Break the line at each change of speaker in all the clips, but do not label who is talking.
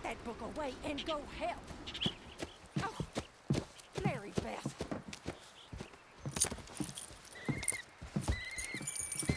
that book away and go help. Oh, Mary Beth.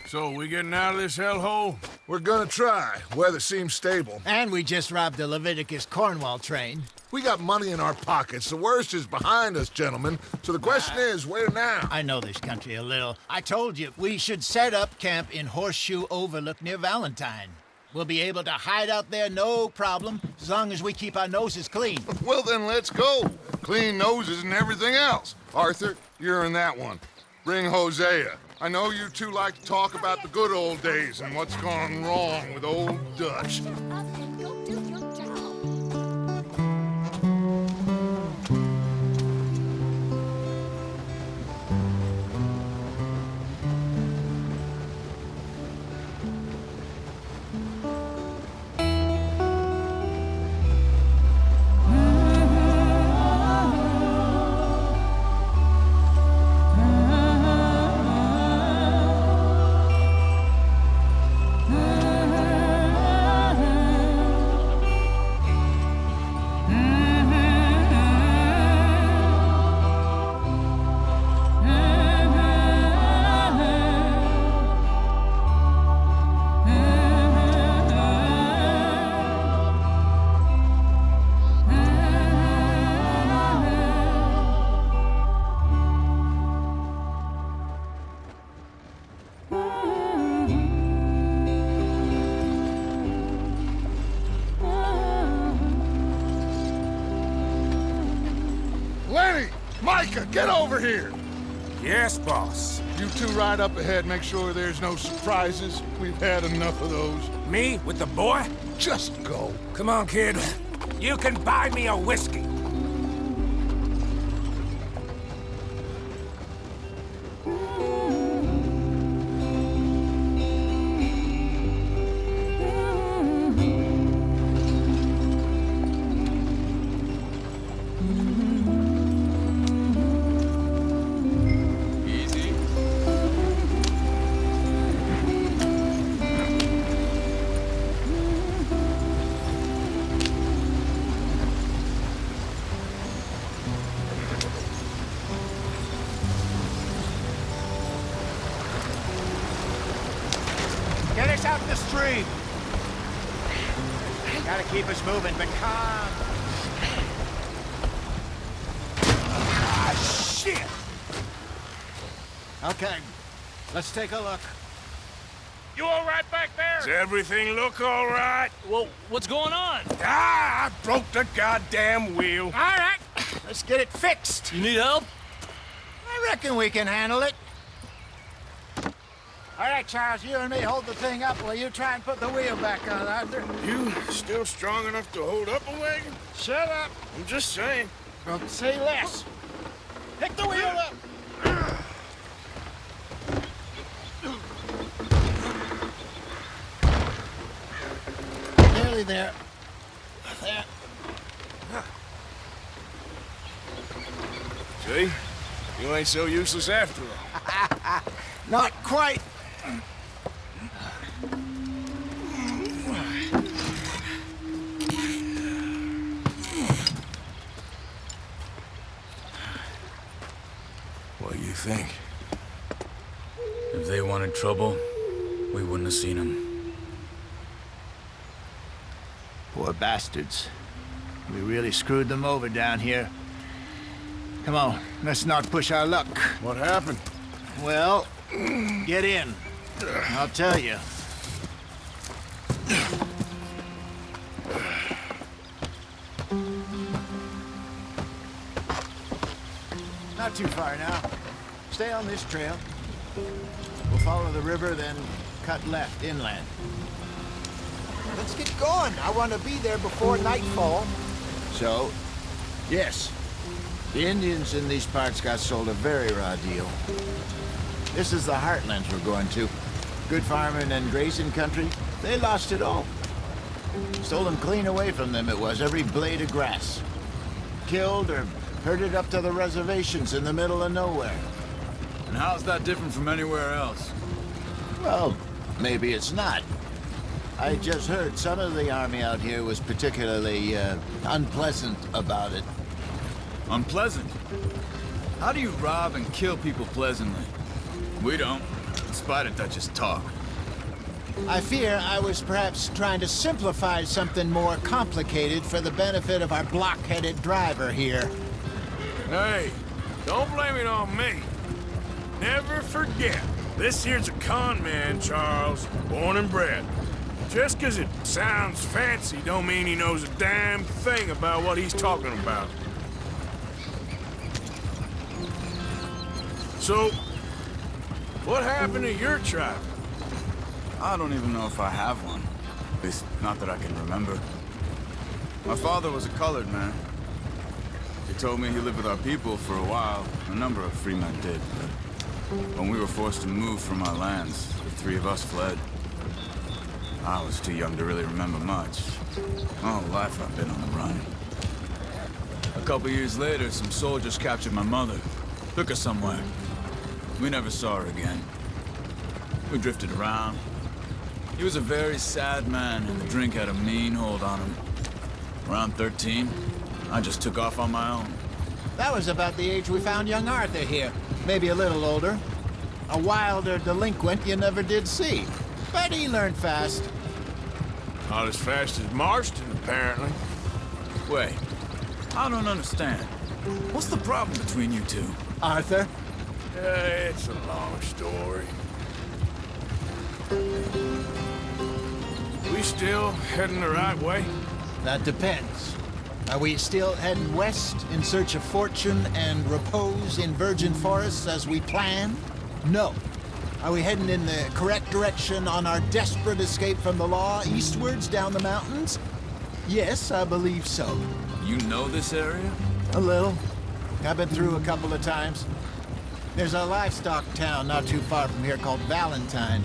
So, we getting out of this hellhole?
We're gonna try. Weather seems stable.
And we just robbed the Leviticus Cornwall train.
We got money in our pockets. The worst is behind us, gentlemen. So the question is, where now?
I know this country a little. I told you, we should set up camp in Horseshoe Overlook near Valentine. We'll be able to hide out there, no problem, as long as we keep our noses clean.
Well, then let's go. Clean noses and everything else. Arthur, you're in that one. Bring Hosea. I know you two like to talk about the good old days and what's gone wrong with old Dutch.
Shut up and go do your job.
Lenny! Micah, get over here!
Yes, boss.
You two ride up ahead, make sure there's no surprises. We've had enough of those.
Me with the boy?
Just go.
Come on, kid. You can buy me a whiskey.
Get us out the stream. Gotta keep us moving, but calm.
Ah, shit!
Okay, let's take a look.
You all right back there?
Does everything look all right?
Well, what's going on?
Ah, I broke the goddamn wheel.
All right, let's get it fixed.
You need help?
I reckon we can handle it. All right, Charles, you and me hold the thing up while you try and put the wheel back on, Arthur.
You still strong enough to hold up a wagon?
Shut up.
I'm just saying.
Don't say less. Pick the wheel up. Nearly there. There.
See? You ain't so useless after all.
Not quite.
What do you think?
If they wanted trouble, we wouldn't have seen them.
Poor bastards. We really screwed them over down here. Come on, let's not push our luck.
What happened?
Well, get in. I'll tell you. Not too far now. Stay on this trail. We'll follow the river, then cut left inland. Let's get going. I want to be there before nightfall. So, yes, the Indians in these parts got sold a very raw deal. This is the heartlands we're going to. Good farming and grazing country, they lost it all. Stolen clean away from them it was, every blade of grass. Killed or herded up to the reservations in the middle of nowhere.
And how's that different from anywhere else?
Well, maybe it's not. I just heard some of the army out here was particularly unpleasant about it.
Unpleasant? How do you rob and kill people pleasantly? We don't, in spite of Dutch's talk.
I fear I was perhaps trying to simplify something more complicated for the benefit of our block-headed driver here.
Hey, don't blame it on me. Never forget, this here's a con man, Charles, born and bred. Just 'cause it sounds fancy don't mean he knows a damn thing about what he's talking about. So, what happened to your tribe?
I don't even know if I have one. At least, not that I can remember. My father was a colored man. He told me he lived with our people for a while. A number of free men did, but when we were forced to move from our lands, the three of us fled. I was too young to really remember much. My whole life I've been on the run. A couple years later, some soldiers captured my mother. Took her somewhere. We never saw her again. We drifted around. He was a very sad man, and the drink had a mean hold on him. Around 13, I just took off on my own.
That was about the age we found young Arthur here. Maybe a little older. A wilder delinquent you never did see. But he learned fast.
Not as fast as Marston, apparently.
Wait, I don't understand. What's the problem between you two?
Arthur?
It's a long story. We still heading the right way?
That depends. Are we still heading west in search of fortune and repose in virgin forests as we planned? No. Are we heading in the correct direction on our desperate escape from the law eastwards down the mountains? Yes, I believe so.
You know this area?
A little. I've been through a couple of times. There's a livestock town not too far from here called Valentine.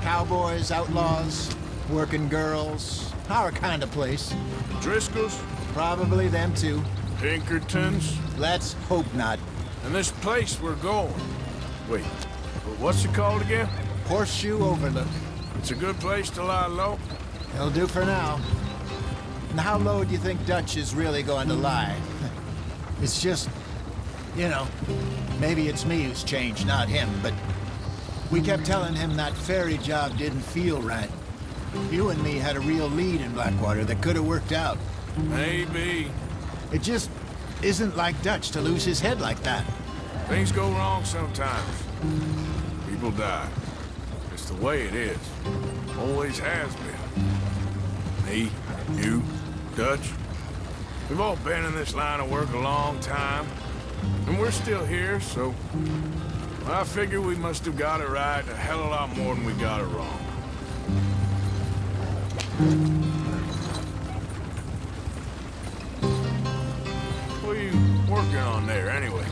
Cowboys, outlaws, working girls, our kind of place.
Driscoll's?
Probably them too.
Pinkertons?
Let's hope not.
And this place we're going. Wait, what's it called again?
Horseshoe Overlook.
It's a good place to lie low?
It'll do for now. And how low do you think Dutch is really going to lie? It's just, you know, maybe it's me who's changed, not him, but we kept telling him that ferry job didn't feel right. You and me had a real lead in Blackwater that could have worked out.
Maybe.
It just isn't like Dutch to lose his head like that.
Things go wrong sometimes. People die. It's the way it is. Always has been. Me, you, Dutch. We've all been in this line of work a long time. And we're still here, so I figure we must have got it right a hell of a lot more than we got it wrong. What are you working on there, anyway?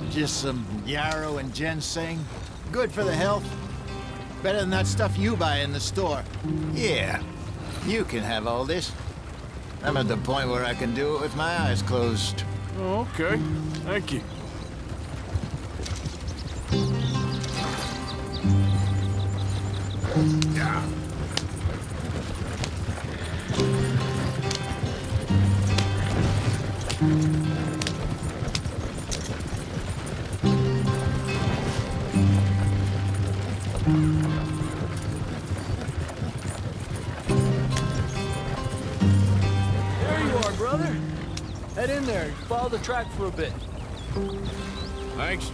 Just some yarrow and ginseng. Good for the health. Better than that stuff you buy in the store. Yeah, you can have all this. I'm at the point where I can do it with my eyes closed.
Oh, okay. Thank you. Yeah.
There you are, brother. Head in there. Follow the track for a bit.
Thanks.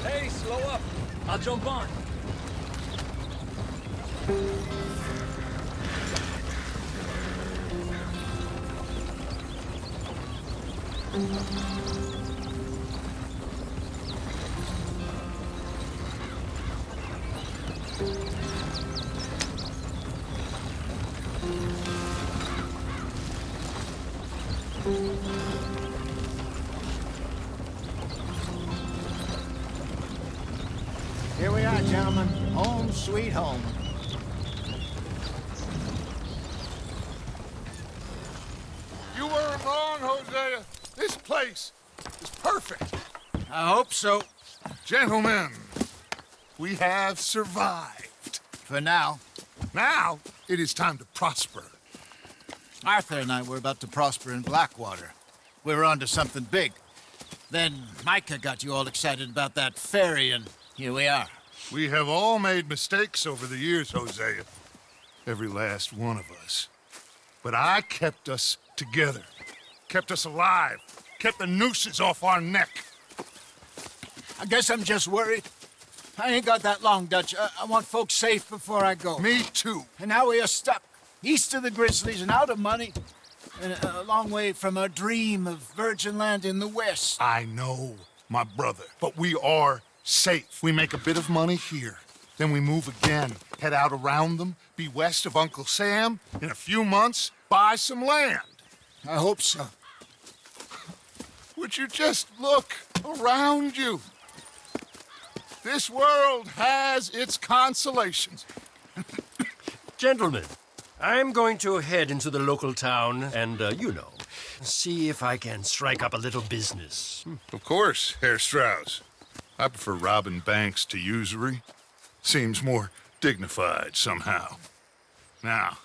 Hey, slow up. I'll jump on.
Here we are, gentlemen. Home sweet home.
You weren't wrong, Hosea. This place is perfect.
I hope so.
Gentlemen, we have survived.
For now.
Now, it is time to prosper.
Arthur and I were about to prosper in Blackwater. We were onto something big. Then Micah got you all excited about that ferry, and here we are.
We have all made mistakes over the years, Hosea. Every last one of us. But I kept us together. Kept us alive. Kept the nooses off our neck.
I guess I'm just worried. I ain't got that long, Dutch. I want folks safe before I go.
Me too.
And now we are stuck, east of the Grizzlies and out of money, and a long way from our dream of virgin land in the west.
I know, my brother, but we are safe. We make a bit of money here. Then we move again, head out around them, be west of Uncle Sam. In a few months, buy some land.
I hope so.
Would you just look around you? This world has its consolations.
Gentlemen, I'm going to head into the local town and, see if I can strike up a little business.
Of course, Herr Strauss. I prefer robbing banks to usury. Seems more dignified somehow. Now,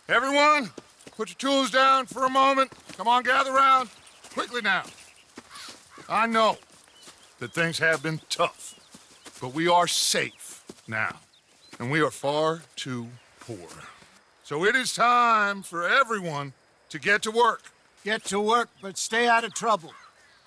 everyone, put your tools down for a moment. Come on, gather round. Quickly now. I know that things have been tough, but we are safe now, and we are far too poor. So it is time for everyone to get to work.
Get to work, but stay out of trouble.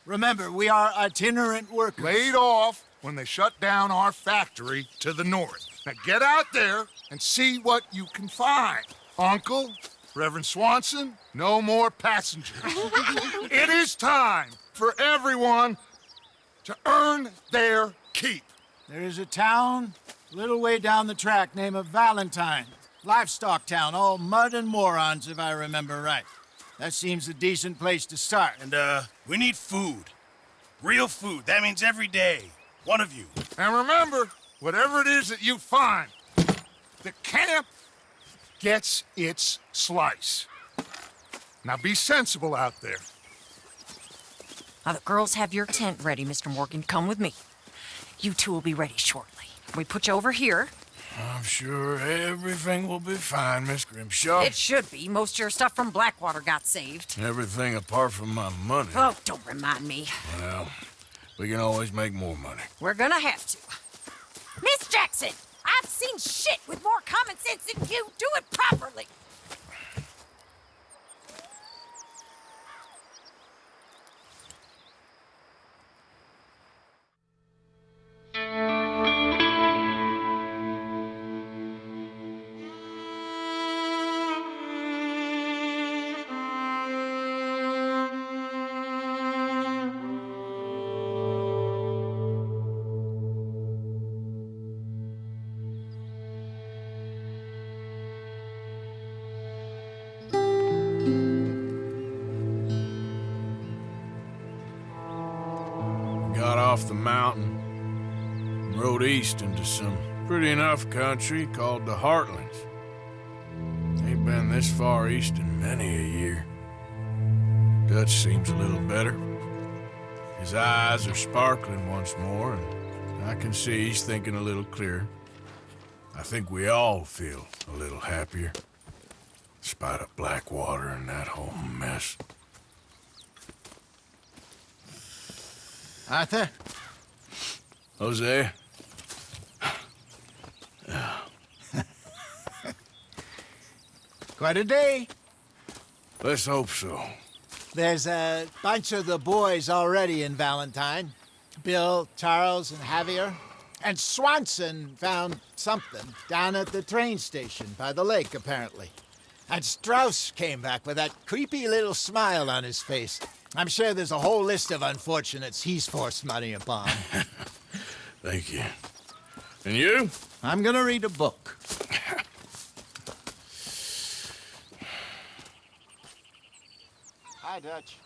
Remember, we are itinerant workers.
Laid off when they shut down our factory to the north. Now get out there and see what you can find. Uncle, Reverend Swanson, no more passengers. It is time for everyone to earn their keep.
There is a town a little way down the track named Valentine. Livestock town, all mud and morons, if I remember right. That seems a decent place to start.
And, we need food. Real food. That means every day. One of you.
And remember, whatever it is that you find, the camp gets its slice. Now be sensible out there.
Now, the girls have your tent ready, Mr. Morgan. Come with me. You two will be ready shortly. We put you over here.
I'm sure everything will be fine, Miss Grimshaw.
It should be. Most of your stuff from Blackwater got saved.
Everything apart from my money.
Oh, don't remind me.
Well, we can always make more money.
We're gonna have to. Miss Jackson, I've seen shit with more common sense than you. Do it properly.
Got off the mountain and rode east into some pretty enough country called the Heartlands. Ain't been this far east in many a year. Dutch seems a little better. His eyes are sparkling once more, and I can see he's thinking a little clearer. I think we all feel a little happier, in spite of Blackwater and that whole mess.
Arthur?
Jose?
Quite a day.
Let's hope so.
There's a bunch of the boys already in Valentine. Bill, Charles, and Javier. And Swanson found something down at the train station by the lake, apparently. And Strauss came back with that creepy little smile on his face. I'm sure there's a whole list of unfortunates he's forced money upon.
Thank you. And you?
I'm gonna read a book. Hi, Dutch.